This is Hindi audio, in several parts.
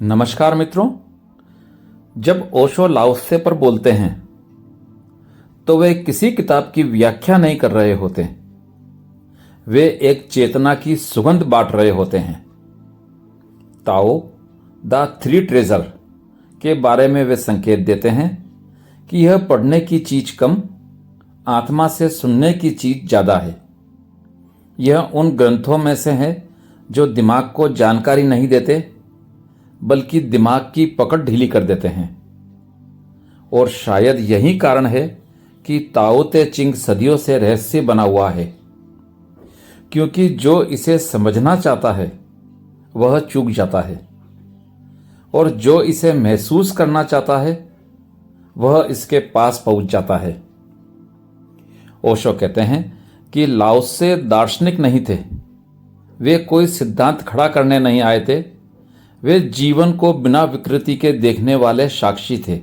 नमस्कार मित्रों। जब ओशो लाओत्से पर बोलते हैं तो वे किसी किताब की व्याख्या नहीं कर रहे होते। वे एक चेतना की सुगंध बांट रहे होते हैं। ताओ द थ्री ट्रेजर के बारे में वे संकेत देते हैं कि यह पढ़ने की चीज कम, आत्मा से सुनने की चीज ज्यादा है। यह उन ग्रंथों में से है जो दिमाग को जानकारी नहीं देते बल्कि दिमाग की पकड़ ढीली कर देते हैं। और शायद यही कारण है कि ताओ ते चिंग सदियों से रहस्य बना हुआ है, क्योंकि जो इसे समझना चाहता है वह चूक जाता है और जो इसे महसूस करना चाहता है वह इसके पास पहुंच जाता है। ओशो कहते हैं कि लाओत्से दार्शनिक नहीं थे। वे कोई सिद्धांत खड़ा करने नहीं आए थे। वे जीवन को बिना विकृति के देखने वाले साक्षी थे।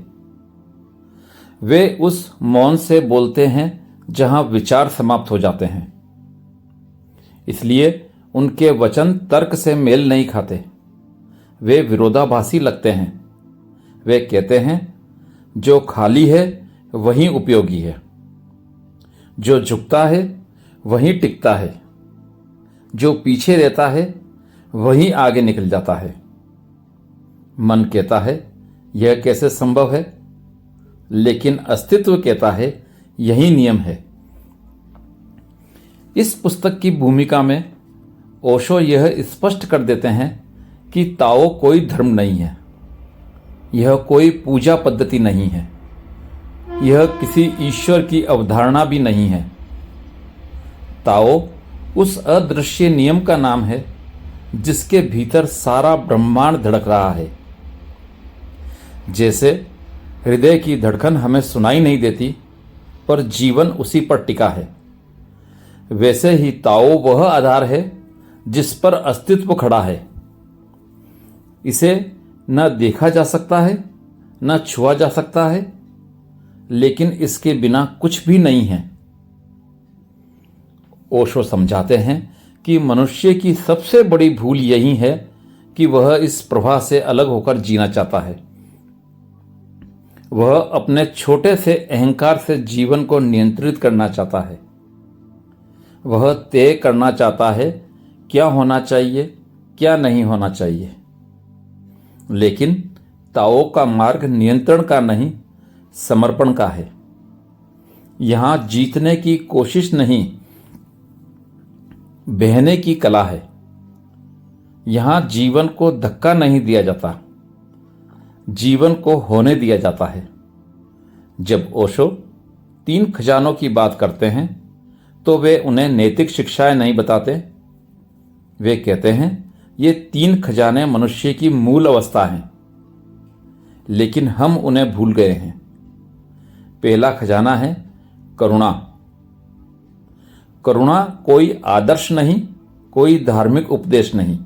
वे उस मौन से बोलते हैं जहां विचार समाप्त हो जाते हैं। इसलिए उनके वचन तर्क से मेल नहीं खाते। वे विरोधाभासी लगते हैं। वे कहते हैं जो खाली है वही उपयोगी है, जो झुकता है वही टिकता है, जो पीछे रहता है वही आगे निकल जाता है। मन कहता है यह कैसे संभव है, लेकिन अस्तित्व कहता है यही नियम है। इस पुस्तक की भूमिका में ओशो यह स्पष्ट कर देते हैं कि ताओ कोई धर्म नहीं है, यह कोई पूजा पद्धति नहीं है, यह किसी ईश्वर की अवधारणा भी नहीं है। ताओ उस अदृश्य नियम का नाम है जिसके भीतर सारा ब्रह्मांड धड़क रहा है। जैसे हृदय की धड़कन हमें सुनाई नहीं देती पर जीवन उसी पर टिका है, वैसे ही ताओ वह आधार है जिस पर अस्तित्व खड़ा है। इसे न देखा जा सकता है न छुआ जा सकता है, लेकिन इसके बिना कुछ भी नहीं है। ओशो समझाते हैं कि मनुष्य की सबसे बड़ी भूल यही है कि वह इस प्रवाह से अलग होकर जीना चाहता है। वह अपने छोटे से अहंकार से जीवन को नियंत्रित करना चाहता है। वह तय करना चाहता है क्या होना चाहिए, क्या नहीं होना चाहिए। लेकिन ताओ का मार्ग नियंत्रण का नहीं, समर्पण का है। यहां जीतने की कोशिश नहीं, बहने की कला है। यहां जीवन को धक्का नहीं दिया जाता, जीवन को होने दिया जाता है। जब ओशो 3 खजानों की बात करते हैं तो वे उन्हें नैतिक शिक्षाएं नहीं बताते। वे कहते हैं ये 3 खजाने मनुष्य की मूल अवस्था हैं, लेकिन हम उन्हें भूल गए हैं। पहला खजाना है करुणा। करुणा कोई आदर्श नहीं, कोई धार्मिक उपदेश नहीं।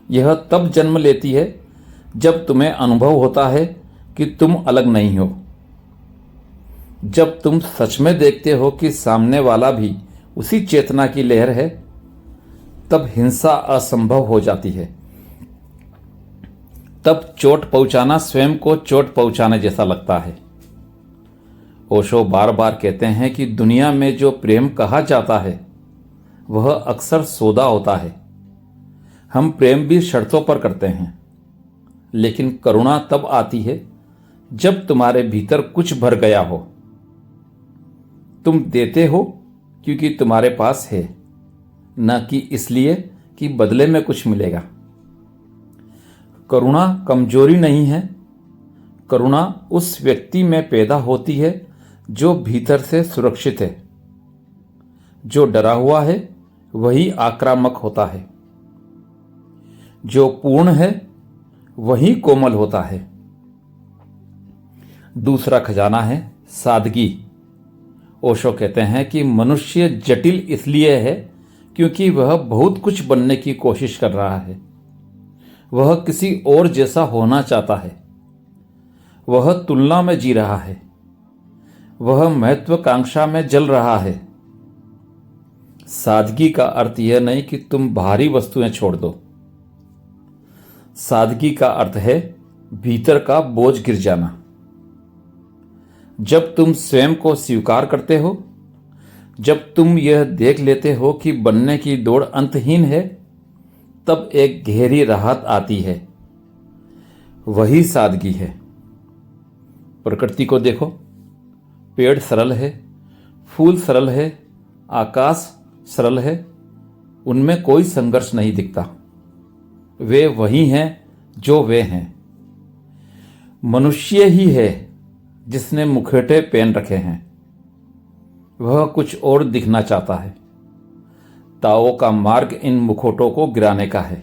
यह तब जन्म लेती है जब तुम्हें अनुभव होता है कि तुम अलग नहीं हो, जब तुम सच में देखते हो कि सामने वाला भी उसी चेतना की लहर है, तब हिंसा असंभव हो जाती है। तब चोट पहुंचाना स्वयं को चोट पहुंचाने जैसा लगता है। ओशो बार बार कहते हैं कि दुनिया में जो प्रेम कहा जाता है वह अक्सर सौदा होता है। हम प्रेम भी शर्तों पर करते हैं, लेकिन करुणा तब आती है जब तुम्हारे भीतर कुछ भर गया हो। तुम देते हो क्योंकि तुम्हारे पास है, न कि इसलिए कि बदले में कुछ मिलेगा। करुणा कमजोरी नहीं है। करुणा उस व्यक्ति में पैदा होती है जो भीतर से सुरक्षित है। जो डरा हुआ है वही आक्रामक होता है। जो पूर्ण है वही कोमल होता है। दूसरा खजाना है सादगी। ओशो कहते हैं कि मनुष्य जटिल इसलिए है क्योंकि वह बहुत कुछ बनने की कोशिश कर रहा है। वह किसी और जैसा होना चाहता है। वह तुलना में जी रहा है। वह महत्वाकांक्षा में जल रहा है। सादगी का अर्थ यह नहीं कि तुम भारी वस्तुएं छोड़ दो। सादगी का अर्थ है भीतर का बोझ गिर जाना। जब तुम स्वयं को स्वीकार करते हो, जब तुम यह देख लेते हो कि बनने की दौड़ अंतहीन है, तब एक गहरी राहत आती है। वही सादगी है। प्रकृति को देखो, पेड़ सरल है, फूल सरल है, आकाश सरल है, उनमें कोई संघर्ष नहीं दिखता। वे वही हैं जो वे हैं। मनुष्य ही है जिसने मुखौटे पहन रखे हैं, वह कुछ और दिखना चाहता है। ताओ का मार्ग इन मुखौटों को गिराने का है।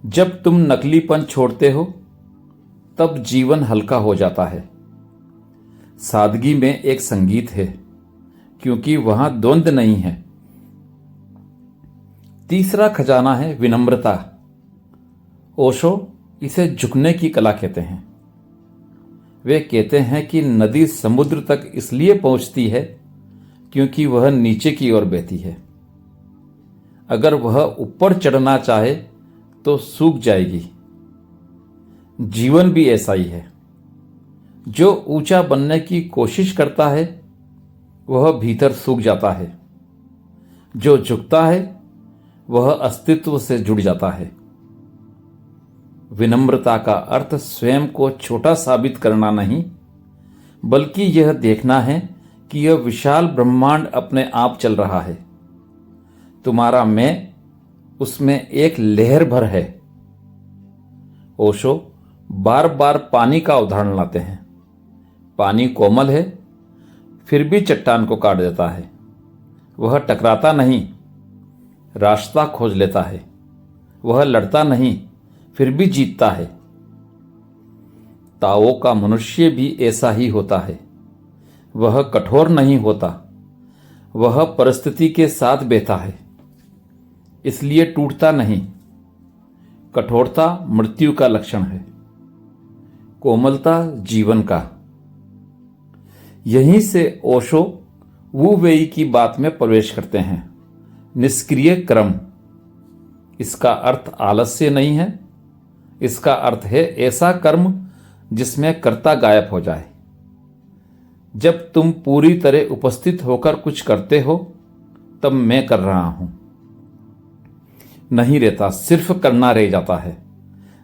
जब तुम नकलीपन छोड़ते हो, तब जीवन हल्का हो जाता है। सादगी में एक संगीत है, क्योंकि वहां द्वंद्व नहीं है। तीसरा खजाना है विनम्रता। ओशो इसे झुकने की कला कहते हैं। वे कहते हैं कि नदी समुद्र तक इसलिए पहुंचती है क्योंकि वह नीचे की ओर बहती है। अगर वह ऊपर चढ़ना चाहे तो सूख जाएगी। जीवन भी ऐसा ही है। जो ऊंचा बनने की कोशिश करता है वह भीतर सूख जाता है। जो झुकता है वह अस्तित्व से जुड़ जाता है। विनम्रता का अर्थ स्वयं को छोटा साबित करना नहीं, बल्कि यह देखना है कि यह विशाल ब्रह्मांड अपने आप चल रहा है। तुम्हारा मैं उसमें एक लहर भर है। ओशो बार बार पानी का उदाहरण लाते हैं। पानी कोमल है, फिर भी चट्टान को काट देता है। वह टकराता नहीं, रास्ता खोज लेता है। वह लड़ता नहीं, फिर भी जीतता है। ताओ का मनुष्य भी ऐसा ही होता है। वह कठोर नहीं होता, वह परिस्थिति के साथ बहता है, इसलिए टूटता नहीं। कठोरता मृत्यु का लक्षण है, कोमलता जीवन का। यहीं से ओशो वू वेई की बात में प्रवेश करते हैं। निष्क्रिय कर्म, इसका अर्थ आलस्य नहीं है। इसका अर्थ है ऐसा कर्म जिसमें कर्ता गायब हो जाए। जब तुम पूरी तरह उपस्थित होकर कुछ करते हो, तब मैं कर रहा हूं नहीं रहता, सिर्फ करना रह जाता है।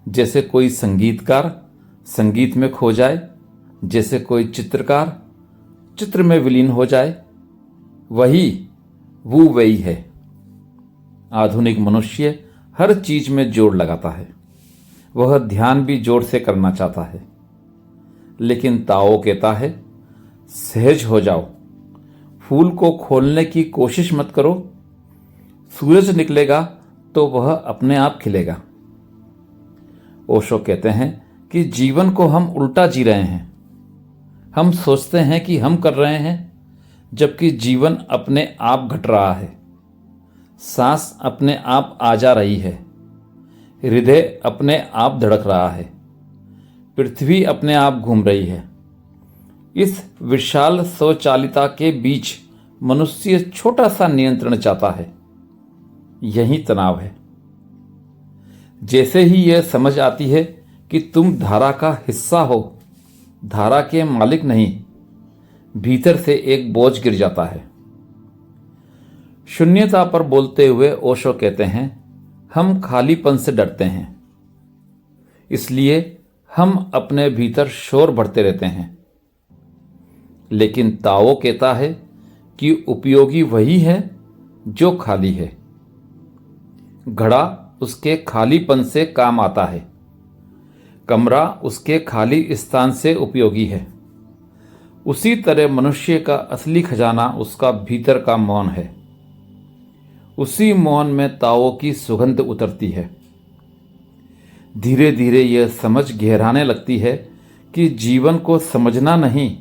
जैसे कोई संगीतकार संगीत में खो जाए, जैसे कोई चित्रकार चित्र में विलीन हो जाए, वही वो वही है। आधुनिक मनुष्य हर चीज में जोर लगाता है। वह ध्यान भी जोर से करना चाहता है, लेकिन ताओ कहता है सहज हो जाओ। फूल को खोलने की कोशिश मत करो। सूरज निकलेगा तो वह अपने आप खिलेगा। ओशो कहते हैं कि जीवन को हम उल्टा जी रहे हैं। हम सोचते हैं कि हम कर रहे हैं, जबकि जीवन अपने आप घट रहा है। सांस अपने आप आ जा रही है, हृदय अपने आप धड़क रहा है, पृथ्वी अपने आप घूम रही है। इस विशाल स्वचालिता के बीच मनुष्य छोटा सा नियंत्रण चाहता है। यही तनाव है। जैसे ही यह समझ आती है कि तुम धारा का हिस्सा हो, धारा के मालिक नहीं, भीतर से एक बोझ गिर जाता है। शून्यता पर बोलते हुए ओशो कहते हैं हम खालीपन से डरते हैं, इसलिए हम अपने भीतर शोर भरते रहते हैं। लेकिन ताओ कहता है कि उपयोगी वही है जो खाली है। घड़ा उसके खालीपन से काम आता है, कमरा उसके खाली स्थान से उपयोगी है। उसी तरह मनुष्य का असली खजाना उसका भीतर का मौन है। उसी मौन में ताओ की सुगंध उतरती है। धीरे धीरे यह समझ गहराने लगती है कि जीवन को समझना नहीं,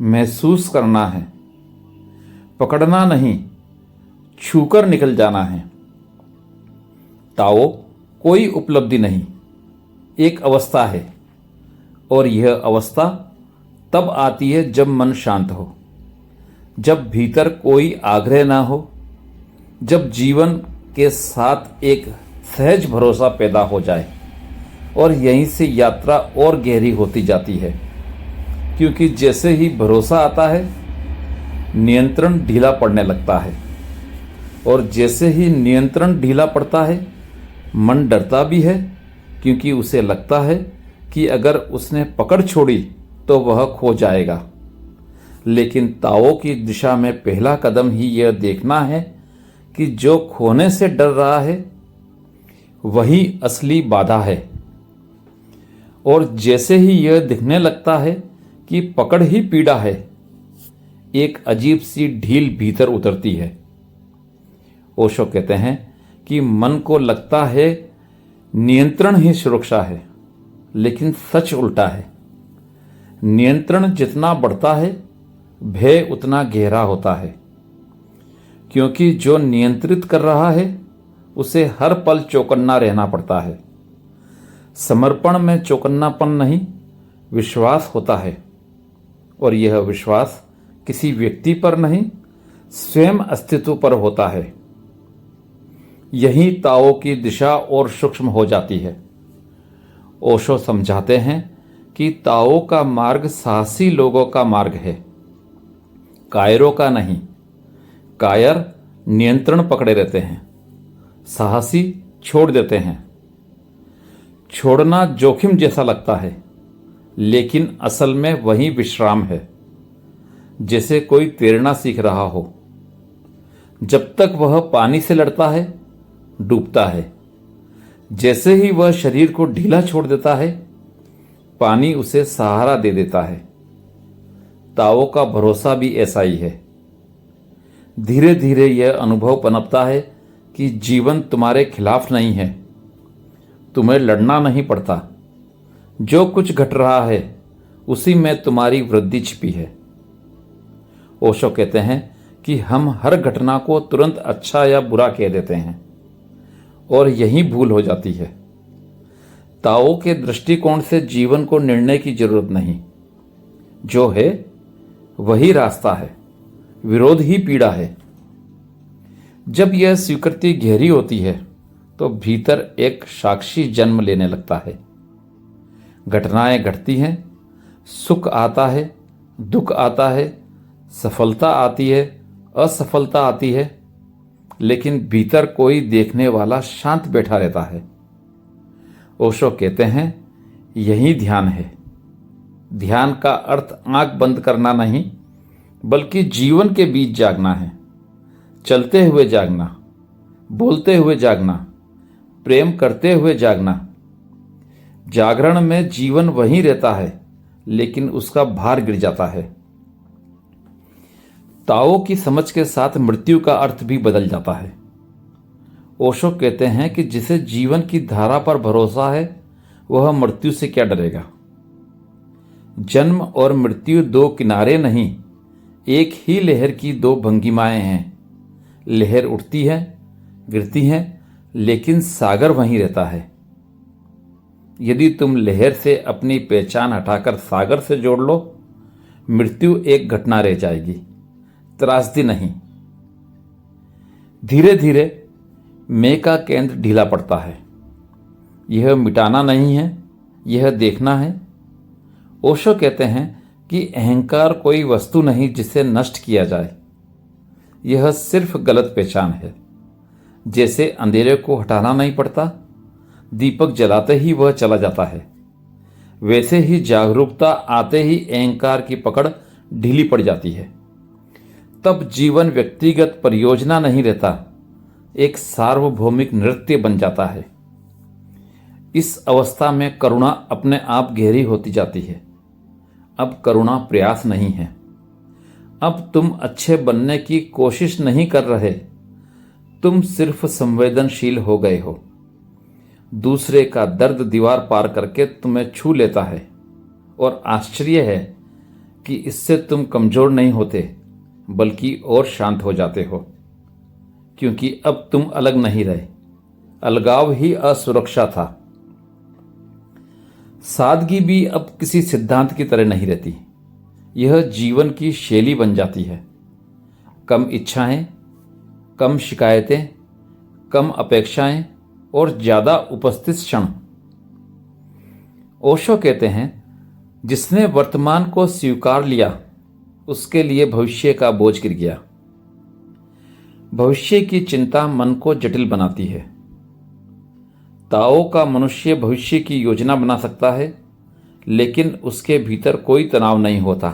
महसूस करना है। पकड़ना नहीं, छूकर निकल जाना है। ताओ कोई उपलब्धि नहीं, एक अवस्था है, और यह अवस्था तब आती है जब मन शांत हो, जब भीतर कोई आग्रह ना हो, जब जीवन के साथ एक सहज भरोसा पैदा हो जाए और यहीं से यात्रा और गहरी होती जाती है, क्योंकि जैसे ही भरोसा आता है नियंत्रण ढीला पड़ने लगता है, और जैसे ही नियंत्रण ढीला पड़ता है मन डरता भी है, क्योंकि उसे लगता है कि अगर उसने पकड़ छोड़ी तो वह खो जाएगा। लेकिन ताओ की दिशा में पहला कदम ही यह देखना है कि जो खोने से डर रहा है वही असली बाधा है, और जैसे ही यह दिखने लगता है कि पकड़ ही पीड़ा है, एक अजीब सी ढील भीतर उतरती है। ओशो कहते हैं कि मन को लगता है नियंत्रण ही सुरक्षा है, लेकिन सच उल्टा है। नियंत्रण जितना बढ़ता है भय उतना गहरा होता है, क्योंकि जो नियंत्रित कर रहा है उसे हर पल चौकन्ना रहना पड़ता है। समर्पण में चौकन्नापन नहीं, विश्वास होता है, और यह विश्वास किसी व्यक्ति पर नहीं, स्वयं अस्तित्व पर होता है। यही ताओ की दिशा और सूक्ष्म हो जाती है। ओशो समझाते हैं कि ताओ का मार्ग साहसी लोगों का मार्ग है, कायरों का नहीं। कायर नियंत्रण पकड़े रहते हैं, साहसी छोड़ देते हैं। छोड़ना जोखिम जैसा लगता है, लेकिन असल में वही विश्राम है। जैसे कोई तैरना सीख रहा हो, जब तक वह पानी से लड़ता है डूबता है। जैसे ही वह शरीर को ढीला छोड़ देता है पानी उसे सहारा दे देता है। ताओ का भरोसा भी ऐसा ही है। धीरे धीरे यह अनुभव पनपता है कि जीवन तुम्हारे खिलाफ नहीं है, तुम्हें लड़ना नहीं पड़ता। जो कुछ घट रहा है उसी में तुम्हारी वृद्धि छिपी है। ओशो कहते हैं कि हम हर घटना को तुरंत अच्छा या बुरा कह देते हैं, और यही भूल हो जाती है। ताओ के दृष्टिकोण से जीवन को निर्णय की जरूरत नहीं, जो है वही रास्ता है, विरोध ही पीड़ा है। जब यह स्वीकृति गहरी होती है तो भीतर एक साक्षी जन्म लेने लगता है। घटनाएं घटती हैं, सुख आता है, दुख आता है, सफलता आती है, असफलता आती है, लेकिन भीतर कोई देखने वाला शांत बैठा रहता है। ओशो कहते हैं यही ध्यान है। ध्यान का अर्थ आंख बंद करना नहीं, बल्कि जीवन के बीच जागना है। चलते हुए जागना, बोलते हुए जागना, प्रेम करते हुए जागना। जागरण में जीवन वहीं रहता है, लेकिन उसका भार गिर जाता है। ताओ की समझ के साथ मृत्यु का अर्थ भी बदल जाता है। ओशो कहते हैं कि जिसे जीवन की धारा पर भरोसा है वह मृत्यु से क्या डरेगा। जन्म और मृत्यु दो किनारे नहीं, एक ही लहर की दो भंगिमाएं हैं। लहर उठती है, गिरती है, लेकिन सागर वहीं रहता है। यदि तुम लहर से अपनी पहचान हटाकर सागर से जोड़ लो, मृत्यु एक घटना रह जाएगी, त्रासदी नहीं। धीरे धीरे मैं का केंद्र ढीला पड़ता है। यह मिटाना नहीं है, यह देखना है। ओशो कहते हैं कि अहंकार कोई वस्तु नहीं जिसे नष्ट किया जाए, यह सिर्फ गलत पहचान है। जैसे अंधेरे को हटाना नहीं पड़ता, दीपक जलाते ही वह चला जाता है, वैसे ही जागरूकता आते ही अहंकार की पकड़ ढीली पड़ जाती है। तब जीवन व्यक्तिगत परियोजना नहीं रहता, एक सार्वभौमिक नृत्य बन जाता है। इस अवस्था में करुणा अपने आप गहरी होती जाती है। अब करुणा प्रयास नहीं है। अब तुम अच्छे बनने की कोशिश नहीं कर रहे, तुम सिर्फ संवेदनशील हो गए हो। दूसरे का दर्द दीवार पार करके तुम्हें छू लेता है, और आश्चर्य है कि इससे तुम कमजोर नहीं होते, बल्कि और शांत हो जाते हो, क्योंकि अब तुम अलग नहीं रहे। अलगाव ही असुरक्षा था। सादगी भी अब किसी सिद्धांत की तरह नहीं रहती, यह जीवन की शैली बन जाती है। कम इच्छाएं, कम शिकायतें, कम अपेक्षाएं और ज्यादा उपस्थित क्षण। ओशो कहते हैं, जिसने वर्तमान को स्वीकार लिया उसके लिए भविष्य का बोझ गिर गया। भविष्य की चिंता मन को जटिल बनाती है। ताओ का मनुष्य भविष्य की योजना बना सकता है, लेकिन उसके भीतर कोई तनाव नहीं होता,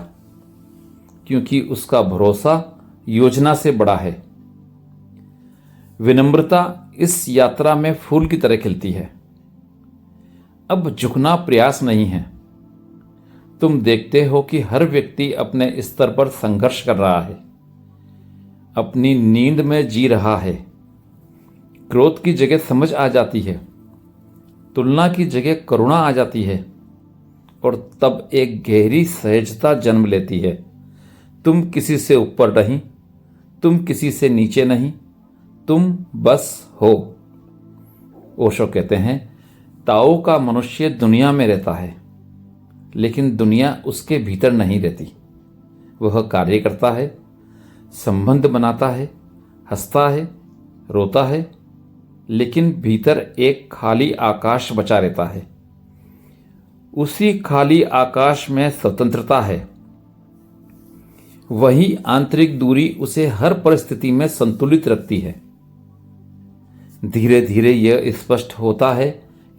क्योंकि उसका भरोसा योजना से बड़ा है। विनम्रता इस यात्रा में फूल की तरह खिलती है। अब झुकना प्रयास नहीं है। तुम देखते हो कि हर व्यक्ति अपने स्तर पर संघर्ष कर रहा है, अपनी नींद में जी रहा है। क्रोध की जगह समझ आ जाती है, तुलना की जगह करुणा आ जाती है, और तब एक गहरी सहजता जन्म लेती है। तुम किसी से ऊपर नहीं, तुम किसी से नीचे नहीं, तुम बस हो। ओशो कहते हैं, ताओ का मनुष्य दुनिया में रहता है, लेकिन दुनिया उसके भीतर नहीं रहती। वह कार्य करता है, संबंध बनाता है, हंसता है, रोता है, लेकिन भीतर एक खाली आकाश बचा रहता है। उसी खाली आकाश में स्वतंत्रता है। वही आंतरिक दूरी उसे हर परिस्थिति में संतुलित रखती है। धीरे धीरे यह स्पष्ट होता है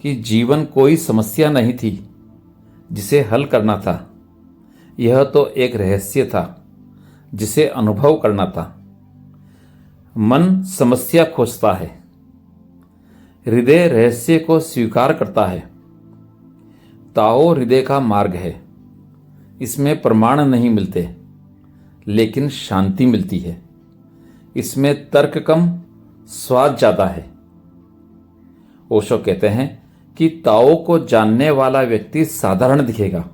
कि जीवन कोई समस्या नहीं थी जिसे हल करना था। यह तो एक रहस्य था जिसे अनुभव करना था। मन समस्या खोजता है, हृदय रहस्य को स्वीकार करता है। ताओ हृदय का मार्ग है। इसमें प्रमाण नहीं मिलते, लेकिन शांति मिलती है। इसमें तर्क कम, स्वाद ज्यादा है। ओशो कहते हैं कि ताओ को जानने वाला व्यक्ति साधारण दिखेगा,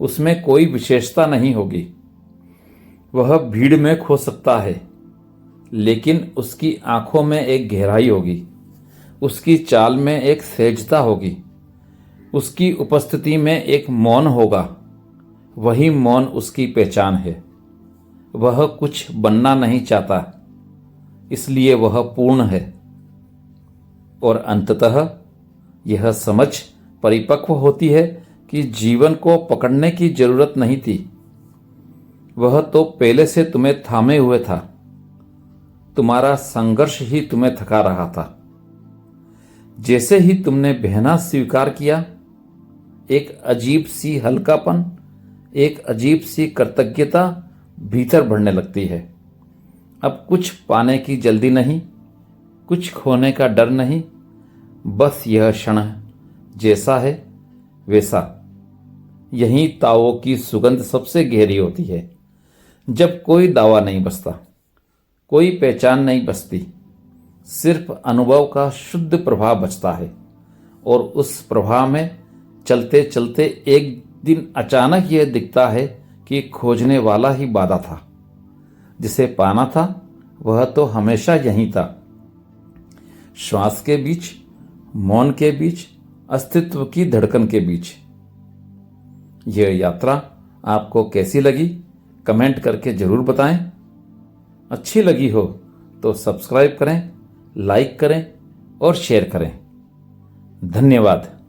उसमें कोई विशेषता नहीं होगी। वह भीड़ में खो सकता है, लेकिन उसकी आंखों में एक गहराई होगी, उसकी चाल में एक सहजता होगी, उसकी उपस्थिति में एक मौन होगा। वही मौन उसकी पहचान है। वह कुछ बनना नहीं चाहता, इसलिए वह पूर्ण है। और अंततः यह समझ परिपक्व होती है कि जीवन को पकड़ने की जरूरत नहीं थी। वह तो पहले से तुम्हें थामे हुए था। तुम्हारा संघर्ष ही तुम्हें थका रहा था। जैसे ही तुमने बहना स्वीकार किया, एक अजीब सी हल्कापन, एक अजीब सी कृतज्ञता भीतर बढ़ने लगती है। अब कुछ पाने की जल्दी नहीं, कुछ खोने का डर नहीं, बस यह क्षण जैसा है वैसा। यही ताओ की सुगंध सबसे गहरी होती है, जब कोई दावा नहीं बसता, कोई पहचान नहीं बसती, सिर्फ अनुभव का शुद्ध प्रभाव बचता है। और उस प्रभाव में चलते चलते एक दिन अचानक यह दिखता है कि खोजने वाला ही बाधा था। जिसे पाना था वह तो हमेशा यहीं था, श्वास के बीच, मौन के बीच, अस्तित्व की धड़कन के बीच। यह यात्रा आपको कैसी लगी कमेंट करके जरूर बताएं। अच्छी लगी हो तो सब्सक्राइब करें, लाइक करें और शेयर करें। धन्यवाद।